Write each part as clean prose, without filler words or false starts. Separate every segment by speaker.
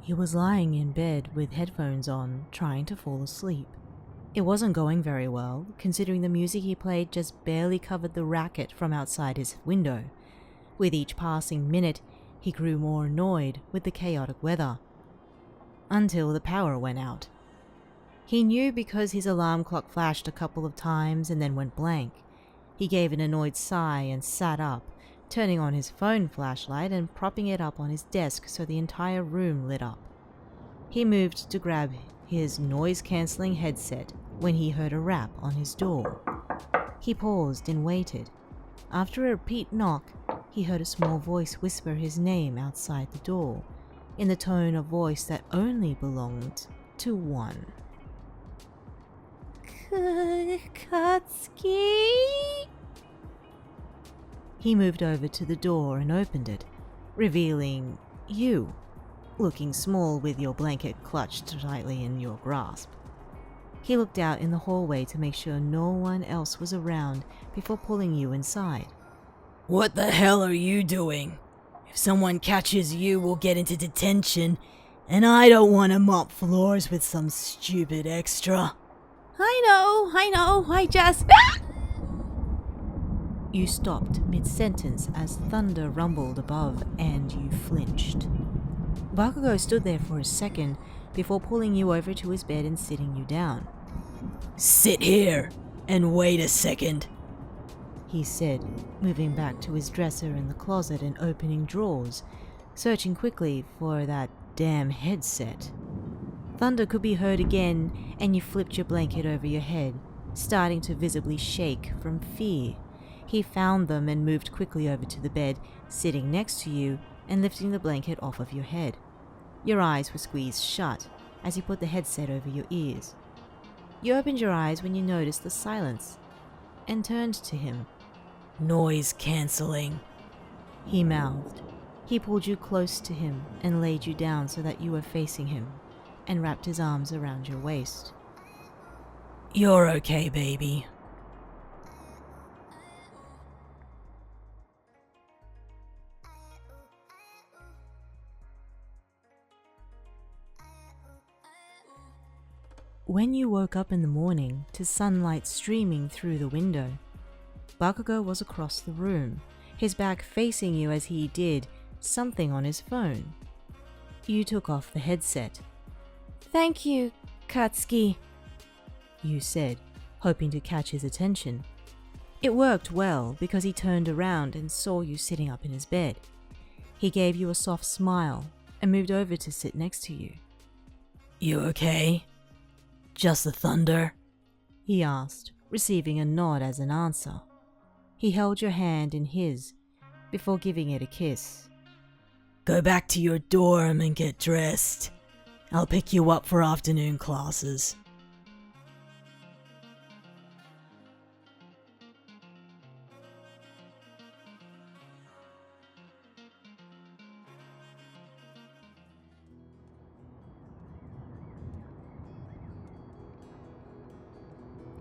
Speaker 1: He was lying in bed with headphones on, trying to fall asleep. It wasn't going very well, considering the music he played just barely covered the racket from outside his window. With each passing minute, he grew more annoyed with the chaotic weather. Until the power went out. He knew because his alarm clock flashed a couple of times and then went blank. He gave an annoyed sigh and sat up, turning on his phone flashlight and propping it up on his desk so the entire room lit up. He moved to grab his noise-cancelling headset when he heard a rap on his door. He paused and waited. After a repeat knock, he heard a small voice whisper his name outside the door, in the tone of voice that only belonged to one. Katsuki? He moved over to the door and opened it, revealing you, looking small with your blanket clutched tightly in your grasp. He looked out in the hallway to make sure no one else was around before pulling you inside.
Speaker 2: What the hell are you doing? If someone catches you, we'll get into detention, and I don't want to mop floors with some stupid extra.
Speaker 1: I know, I just... You stopped mid-sentence as thunder rumbled above and you flinched. Bakugo stood there for a second before pulling you over to his bed and sitting you down.
Speaker 2: Sit here and wait a second,
Speaker 1: he said, moving back to his dresser in the closet and opening drawers, searching quickly for that damn headset. Thunder could be heard again, and you flipped your blanket over your head, starting to visibly shake from fear. He found them and moved quickly over to the bed, sitting next to you and lifting the blanket off of your head. Your eyes were squeezed shut as he put the headset over your ears. You opened your eyes when you noticed the silence and turned to him.
Speaker 2: Noise cancelling,
Speaker 1: he mouthed. He pulled you close to him and laid you down so that you were facing him, and wrapped his arms around your waist.
Speaker 2: You're okay, baby.
Speaker 1: When you woke up in the morning to sunlight streaming through the window, Bakugo was across the room, his back facing you as he did something on his phone. You took off the headset. "Thank you, Katsuki," you said, hoping to catch his attention. It worked well because he turned around and saw you sitting up in his bed. He gave you a soft smile and moved over to sit next to you.
Speaker 2: You okay? Just the thunder?
Speaker 1: He asked, receiving a nod as an answer. He held your hand in his before giving it a kiss.
Speaker 2: Go back to your dorm and get dressed. I'll pick you up for afternoon classes.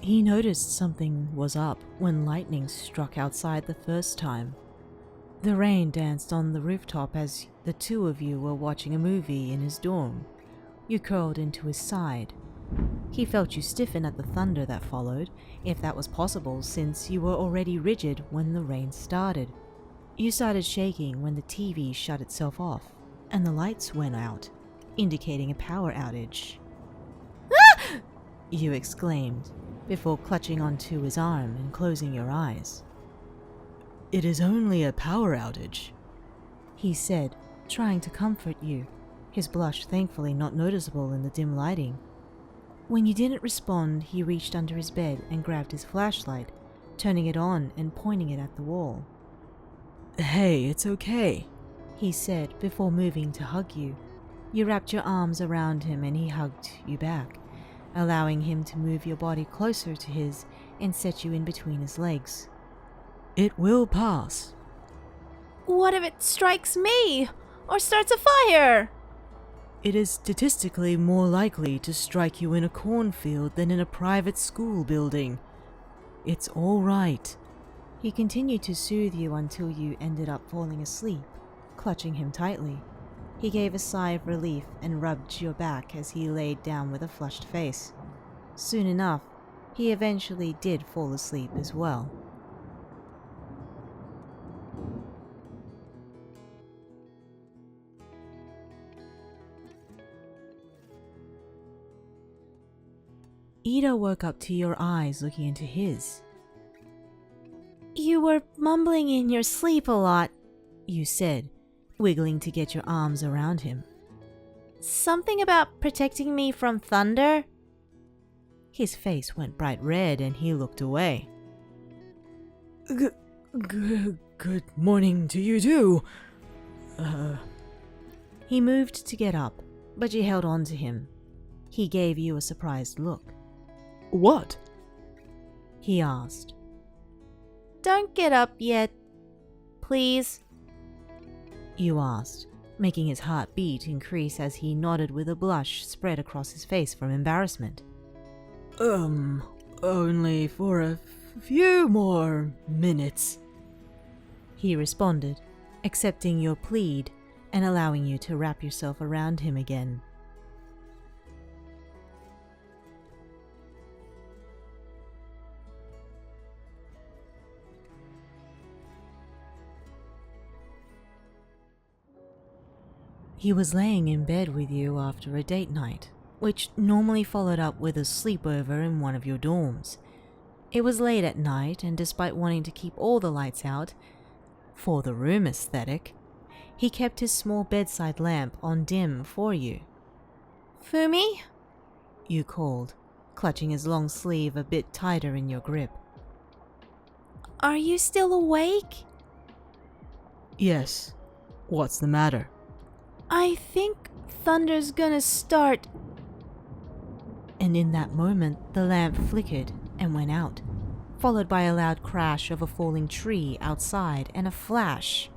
Speaker 1: He noticed something was up when lightning struck outside the first time. The rain danced on the rooftop as the two of you were watching a movie in his dorm. You curled into his side. He felt you stiffen at the thunder that followed, if that was possible since you were already rigid when the rain started. You started shaking when the TV shut itself off, and the lights went out, indicating a power outage. "Ah!" you exclaimed, before clutching onto his arm and closing your eyes.
Speaker 2: It is only a power outage,
Speaker 1: he said, trying to comfort you, his blush thankfully not noticeable in the dim lighting. When you didn't respond, he reached under his bed and grabbed his flashlight, turning it on and pointing it at the wall.
Speaker 2: Hey, it's okay,
Speaker 1: he said before moving to hug you. You wrapped your arms around him and he hugged you back, allowing him to move your body closer to his and set you in between his legs.
Speaker 2: It will pass.
Speaker 3: What if it strikes me? Or starts a fire?
Speaker 2: It is statistically more likely to strike you in a cornfield than in a private school building. It's all right.
Speaker 1: He continued to soothe you until you ended up falling asleep, clutching him tightly. He gave a sigh of relief and rubbed your back as he laid down with a flushed face. Soon enough, he eventually did fall asleep as well. Iida woke up to your eyes looking into his.
Speaker 3: You were mumbling in your sleep a lot.
Speaker 1: You said, wiggling to get your arms around him.
Speaker 3: Something about protecting me from thunder?
Speaker 1: His face went bright red and he looked away.
Speaker 2: Good morning to you too.
Speaker 1: He moved to get up, but you held on to him. He gave you a surprised look.
Speaker 2: What?
Speaker 1: He asked.
Speaker 3: Don't get up yet, please.
Speaker 1: You asked, making his heartbeat increase as he nodded with a blush spread across his face from embarrassment.
Speaker 2: Only for a few more minutes,
Speaker 1: he responded, accepting your plead and allowing you to wrap yourself around him again. He was laying in bed with you after a date night, which normally followed up with a sleepover in one of your dorms. It was late at night, and despite wanting to keep all the lights out, for the room aesthetic, he kept his small bedside lamp on dim for you.
Speaker 3: Fumi?
Speaker 1: You called, clutching his long sleeve a bit tighter in your grip.
Speaker 3: Are you still awake?
Speaker 2: Yes. What's the matter?
Speaker 3: I think thunder's gonna start.
Speaker 1: And in that moment, the lamp flickered and went out, followed by a loud crash of a falling tree outside and a flash.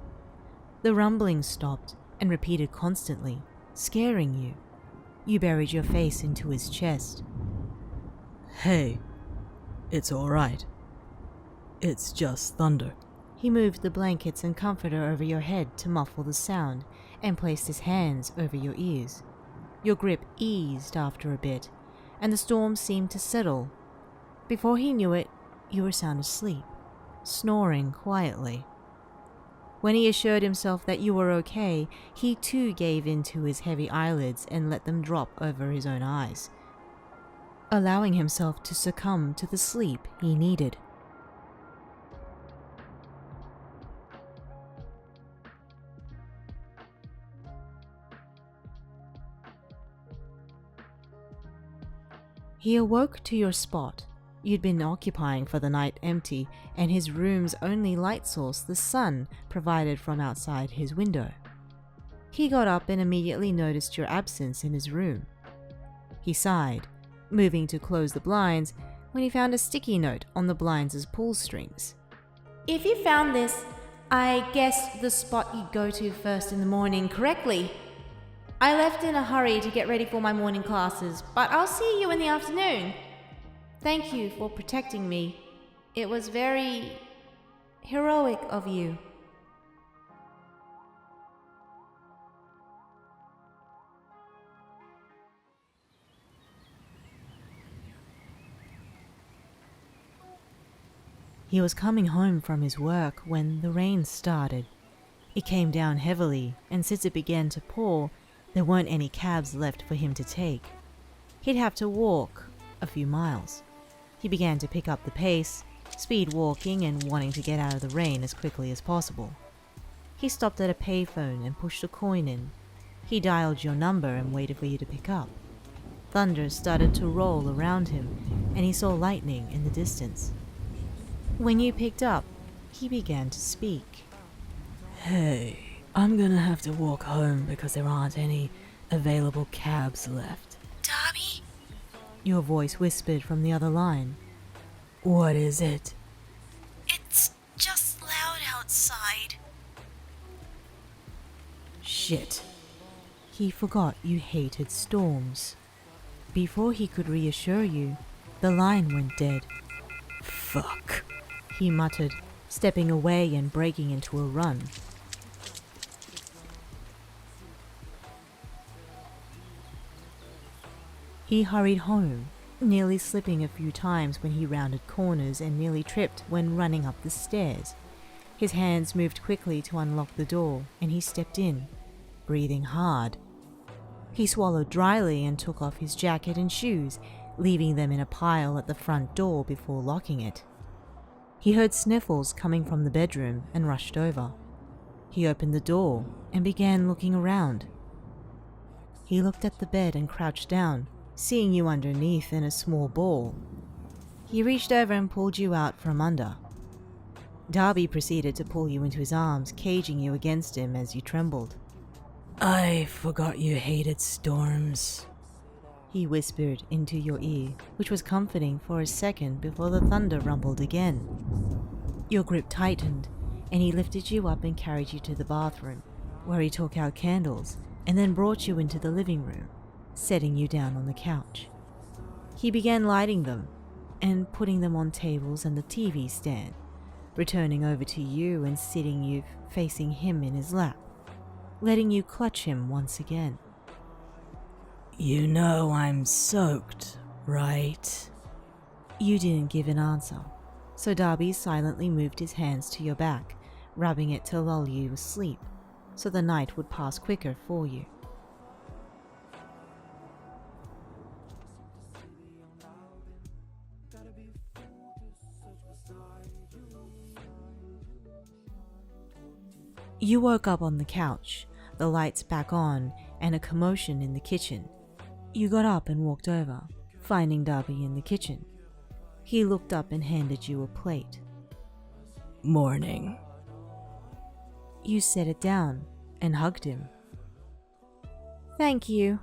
Speaker 1: The rumbling stopped and repeated constantly, scaring you. You buried your face into his chest.
Speaker 2: Hey, it's alright. It's just thunder.
Speaker 1: He moved the blankets and comforter over your head to muffle the sound and placed his hands over your ears. Your grip eased after a bit, and the storm seemed to settle. Before he knew it, you were sound asleep, snoring quietly. When he assured himself that you were okay, he too gave in to his heavy eyelids and let them drop over his own eyes, allowing himself to succumb to the sleep he needed. He awoke to your spot. You'd been occupying for the night empty, and his room's only light source the sun provided from outside his window. He got up and immediately noticed your absence in his room. He sighed, moving to close the blinds, when he found a sticky note on the blinds' pull strings.
Speaker 3: If you found this, I guessed the spot you'd go to first in the morning correctly. I left in a hurry to get ready for my morning classes, but I'll see you in the afternoon. Thank you for protecting me. It was very heroic of you. He was coming home from his work when the rain started. It came down heavily, and since it began to pour, there weren't any cabs left for him to take. He'd have to walk a few miles. He began to pick up the pace, speed walking and wanting to get out of the rain as quickly as possible. He stopped at a payphone and pushed a coin in. He dialed your number and waited for you to pick up. Thunder started to roll around him, and he saw lightning in the distance. When you picked up, he began to speak.
Speaker 2: Hey, I'm gonna have to walk home because there aren't any available cabs left.
Speaker 3: Dabi?
Speaker 1: Your voice whispered from the other line.
Speaker 2: What is it?
Speaker 3: It's just loud outside.
Speaker 2: Shit.
Speaker 1: He forgot you hated storms. Before he could reassure you, the line went dead.
Speaker 2: Fuck.
Speaker 1: He muttered, stepping away and breaking into a run.
Speaker 3: He hurried home, nearly slipping a few times when he rounded corners and nearly tripped when running up the stairs. His hands moved quickly to unlock the door, and he stepped in, breathing hard. He swallowed dryly and took off his jacket and shoes, leaving them in a pile at the front door before locking it. He heard sniffles coming from the bedroom and rushed over. He opened the door and began looking around. He looked at the bed and crouched down, seeing you underneath in a small ball. He reached over and pulled you out from under. Dabi proceeded to pull you into his arms, caging you against him as you trembled.
Speaker 2: I forgot you hated storms,
Speaker 3: he whispered into your ear, which was comforting for a second before the thunder rumbled again. Your grip tightened, and he lifted you up and carried you to the bathroom, where he took out candles and then brought you into the living room, setting you down on the couch. He began lighting them and putting them on tables and the TV stand, returning over to you and sitting you facing him in his lap, letting you clutch him once again.
Speaker 2: You know I'm soaked, right?
Speaker 3: You didn't give an answer, so Dabi silently moved his hands to your back, rubbing it to lull you asleep, so the night would pass quicker for you. You woke up on the couch, the lights back on, and a commotion in the kitchen. You got up and walked over, finding Dabi in the kitchen. He looked up and handed you a plate.
Speaker 2: Morning.
Speaker 3: You set it down and hugged him. Thank you,